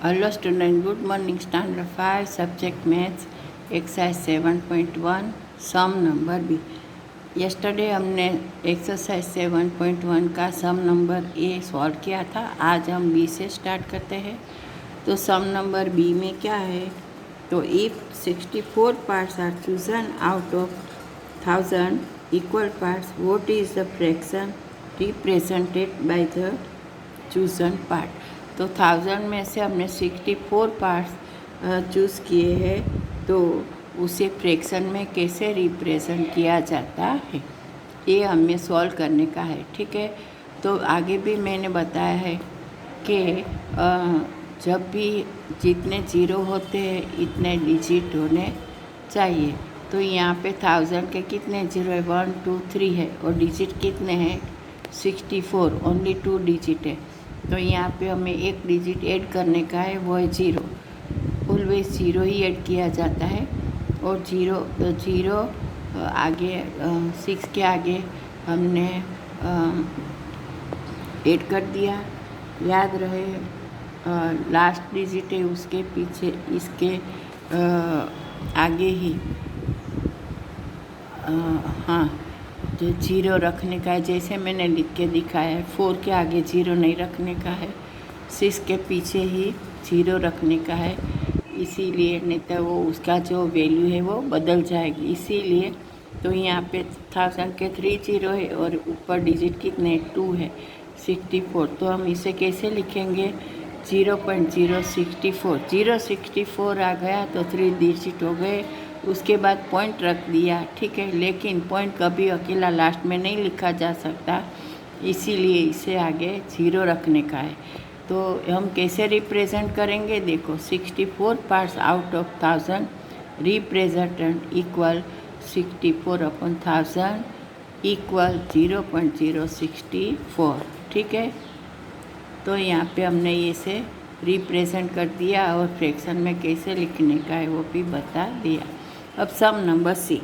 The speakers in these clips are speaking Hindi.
Hello student, good morning. Standard 5 subject maths exercise 7.1 sum number B. yesterday हमने एक्सरसाइज 7.1 का सम नंबर ए सॉल्व किया था. आज हम बी से स्टार्ट करते हैं. तो सम नंबर बी में क्या है, तो if 64 parts are chosen out of 1000 equal parts, what is the fraction represented by the chosen part. तो 1000 में से हमने 64 पार्ट्स चूज़ किए हैं, तो उसे फ्रैक्शन में कैसे रिप्रेजेंट किया जाता है ये हमें सॉल्व करने का है. ठीक है, तो आगे भी मैंने बताया है कि जब भी जितने जीरो होते हैं इतने डिजिट होने चाहिए. तो यहाँ पे 1000 के कितने जीरो है, 1 2 3 है, और डिजिट कितने हैं 64, ओनली 2 डिजिट है. तो यहाँ पे हमें एक डिजिट ऐड करने का है, वो है जीरो. ऑलवेज जीरो ही ऐड किया जाता है. और जीरो आगे 6 के आगे हमने ऐड कर दिया. याद रहे लास्ट डिजिट है उसके पीछे इसके आगे ही हाँ जो जीरो रखने का है, जैसे मैंने लिख के दिखाया है. 4 के आगे जीरो नहीं रखने का है, 6 के पीछे ही जीरो रखने का है. इसीलिए नहीं तो वो उसका जो वैल्यू है वो बदल जाएगी. इसीलिए तो यहाँ पे 1000 के 3 जीरो है और ऊपर डिजिट कितने 2 है 64. तो हम इसे कैसे लिखेंगे 0.064. 064 आ गया तो 3 डिजिट हो गए. उसके बाद पॉइंट रख दिया. ठीक है, लेकिन पॉइंट कभी अकेला लास्ट में नहीं लिखा जा सकता, इसीलिए इसे आगे जीरो रखने का है. तो हम कैसे रिप्रेजेंट करेंगे, देखो 64 parts out of 1000 represented equal 64 upon 1000 equal 0.064. ठीक है, तो यहाँ पे हमने ये से रिप्रेजेंट कर दिया और फ्रैक्शन में कैसे लिखने का है वो भी बता दिया. अब some number c,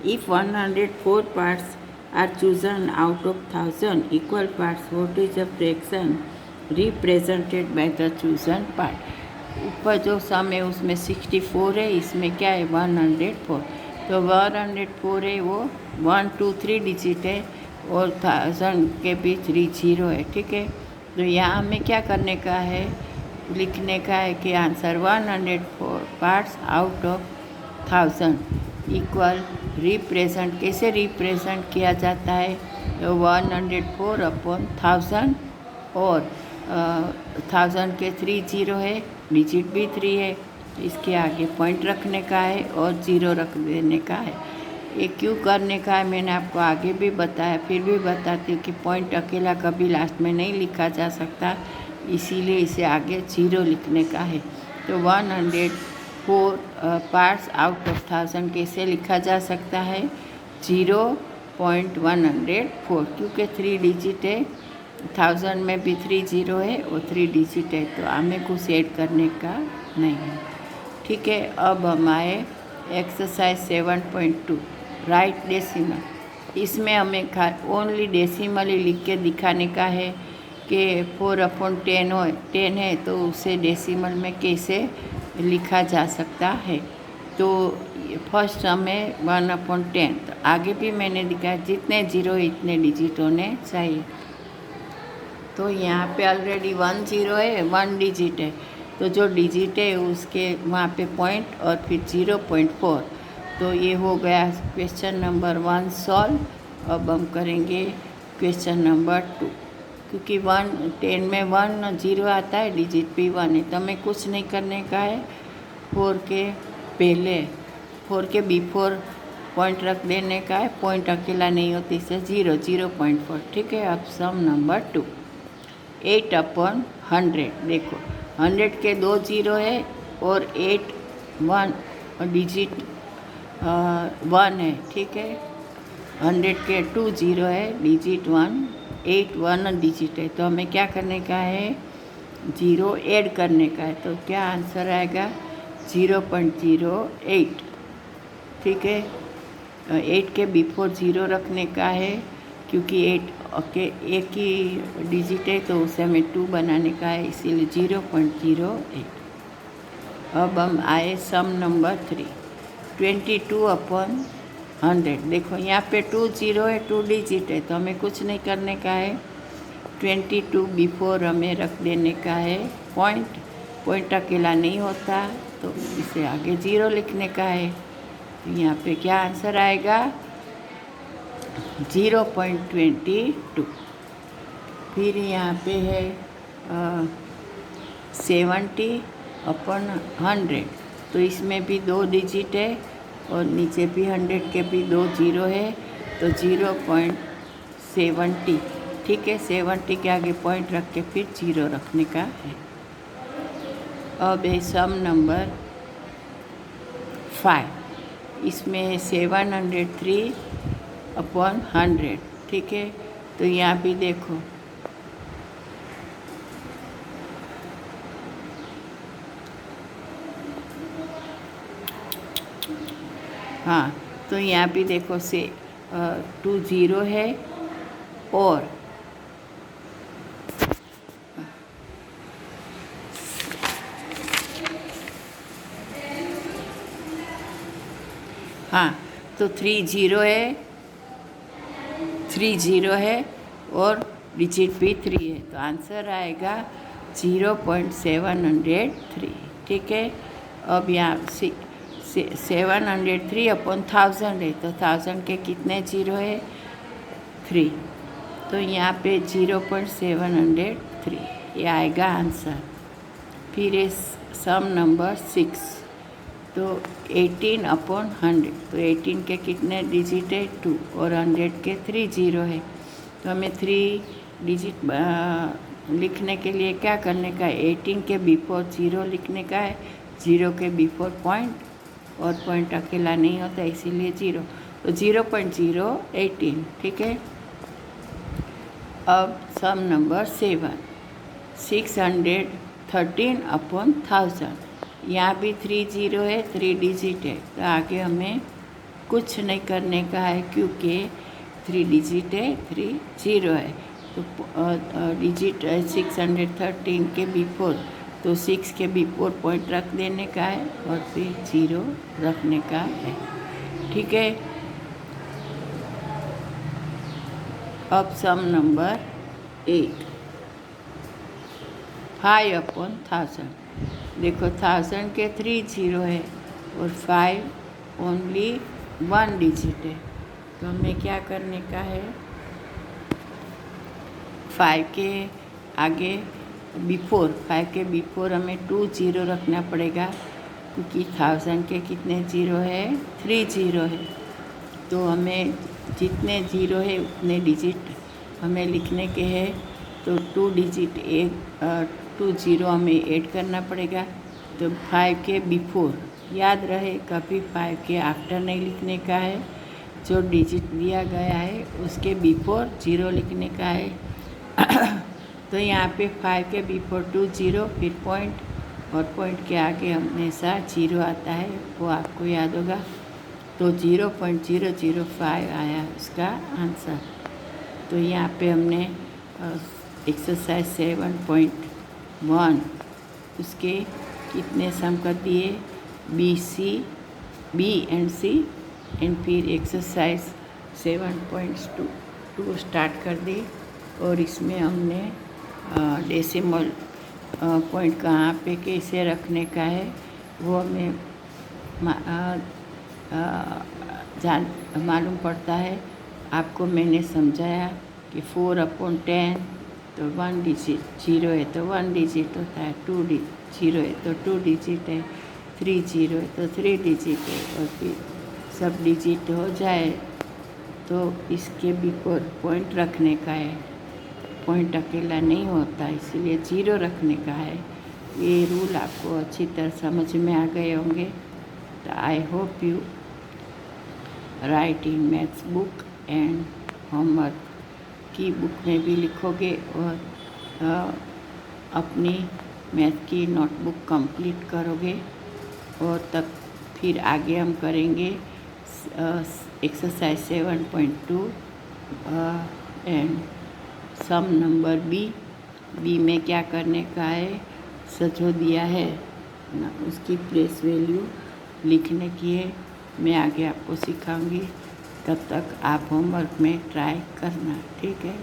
if 104 parts are chosen out of 1000 equal parts, what is the fraction represented by the chosen part. ऊपर जो सम है उसमें 64 है, इसमें क्या है 104. तो 104 है वो 1 2 3 डिजिट है और 1000 के भी 3 जीरो है. ठीक है, तो यहाँ हमें क्या करने का है, लिखने का है कि answer 104 parts out of 1000 equal represent कैसे रिप्रेजेंट किया जाता है, तो 104 अपॉन 1000 और 1000 के 3 जीरो है, डिजिट भी 3 है, इसके आगे पॉइंट रखने का है और जीरो रख देने का है. ये क्यों करने का है मैंने आपको आगे भी बताया, फिर भी बताती हूँ कि पॉइंट अकेला कभी लास्ट में नहीं लिखा जा सकता, इसीलिए इसे आगे जीरो लिखने का है. तो 104 पार्ट्स आउट ऑफ 1000 कैसे लिखा जा सकता है 0.104, क्योंकि 3 डिजिट है, 1000 में भी 3 जीरो है और 3 डिजिट है, तो हमें कुछ ऐड करने का नहीं है. ठीक है, अब हम आए एक्सरसाइज 7.2 राइट डेसिमल. इसमें हमें ओनली डेसिमल ही लिख के दिखाने का है कि 4/10 हो 10 है, तो उसे डेसिमल में कैसे लिखा जा सकता है. तो फर्स्ट हमें 1/10, तो आगे भी मैंने दिखाया जितने जीरो इतने डिजिट होने चाहिए. तो यहाँ पे ऑलरेडी 1 जीरो है, 1 डिजिट है, तो जो डिजिट है उसके वहाँ पे पॉइंट और फिर 0.4. तो ये हो गया क्वेश्चन नंबर 1 सॉल्व. अब हम करेंगे क्वेश्चन नंबर 2. क्योंकि 10 में 1 जीरो आता है, डिजिट भी 1 है, तो हमें कुछ नहीं करने का है. 4 के पहले 4 के बिफोर पॉइंट रख देने का है, पॉइंट अकेला नहीं होती इससे 0.4. ठीक है, अब सम नंबर 2 8/100. देखो 100 के 2 जीरो है और 8 1 डिजिट 1 है. ठीक है, 100 के 2 जीरो है, डिजिट 1, 8 1 डिजिट है, तो हमें क्या करने का है जीरो ऐड करने का है. तो क्या आंसर आएगा 0.08. ठीक है, 8 के बिफोर जीरो रखने का है, क्योंकि 8 ओके एक ही डिजिट है तो उसे हमें 2 बनाने का है, इसीलिए 0.08। अब हम आए सम नंबर 3, 22/100। देखो यहाँ पे 2 जीरो है, 2 डिजिट है, तो हमें कुछ नहीं करने का है। 22 बिफोर हमें रख देने का है पॉइंट अकेला नहीं होता, तो इसे आगे 0 लिखने का है। तो यहाँ पे क्या आंसर आएगा? 0.22। फिर यहाँ पे है 70/100, तो इसमें भी 2 डिजिट है और नीचे भी 100 के भी 2 जीरो है, तो 0.70। ठीक है, 70 के आगे पॉइंट रख के फिर 0 रखने का है। अब है सम नंबर 5, इसमें 703/100। ठीक है, तो यहाँ भी देखो हाँ, तो यहाँ भी देखो 2 जीरो है और हाँ, तो 3 जीरो है और डिजिट भी 3 है, तो आंसर आएगा 0.703। ठीक है, अब यहाँ 703/1000 है, तो 1000 के कितने जीरो है? 3, तो यहाँ पे 0.703 ये आएगा आंसर। फिर है सम नंबर 6, तो 18/100, तो 18 के कितने डिजिट है? 2 और 100 के 3 जीरो है, तो हमें 3 डिजिट लिखने के लिए क्या करने का है? 18 के बिफोर 0 लिखने का है, 0 के बिफोर पॉइंट, और पॉइंट अकेला नहीं होता इसीलिए 0, तो 0.018। ठीक है, अब सम नंबर 7, 613/1000, यहाँ भी 3 जीरो है, 3 डिजिट है, तो आगे हमें कुछ नहीं करने का है क्योंकि 3 डिजिट है, 3 जीरो है, तो डिजिट 613 के बिफोर, तो 6 के बिफोर पॉइंट रख देने का है और फिर 0 रखने का है। ठीक है, अब सम नंबर 8, 5/1000। देखो 1000 के 3 जीरो है और 5 ओनली 1 डिजिट है, तो हमें क्या करने का है? 5 के आगे बिफोर, 5 के बिफोर हमें 2 जीरो रखना पड़ेगा, क्योंकि 1000 के कितने जीरो है? 3 जीरो है, तो हमें जितने जीरो है उतने डिजिट हमें लिखने के हैं, तो 2 डिजिट 2 जीरो हमें ऐड करना पड़ेगा। तो 5 के बिफोर, याद रहे कभी 5 के आफ्टर नहीं लिखने का है, जो डिजिट दिया गया है उसके बिफोर 0 लिखने का है। तो यहाँ पे 5 के बिफोर 2 जीरो, फिर पॉइंट, और पॉइंट के आगे हमेशा 0 आता है, वो आपको याद होगा, तो 0.005 आया उसका आंसर। तो यहाँ पे हमने एक्सरसाइज 7.1 उसके कितने सम कर दिए? बी एंड सी, एंड फिर एक्सरसाइज 7.2 स्टार्ट कर दी, और इसमें हमने डेसिमल पॉइंट कहाँ पे कैसे रखने का है वो हमें मालूम पड़ता है। आपको मैंने समझाया कि 4/10, तो 1 डिजिट, 0 है तो 1 डिजिट होता है, 2 जीरो है तो 2 डिजिट है, 3 जीरो है तो 3 डिजिट है, और फिर सब डिजिट हो जाए तो इसके बिफोर पॉइंट रखने का है, पॉइंट अकेला नहीं होता इसीलिए 0 रखने का है। ये रूल आपको अच्छी तरह समझ में आ गए होंगे। तो I hope you right in maths book and homework की बुक में भी लिखोगे और अपनी मैथ की नोटबुक कंप्लीट करोगे, और तब फिर आगे हम करेंगे exercise 7.2 and some number B में क्या करने का है, जो दिया है ना उसकी प्लेस वैल्यू लिखने की है। मैं आगे आपको सिखाऊंगी, तब तक आप होमवर्क में ट्राई करना, ठीक है।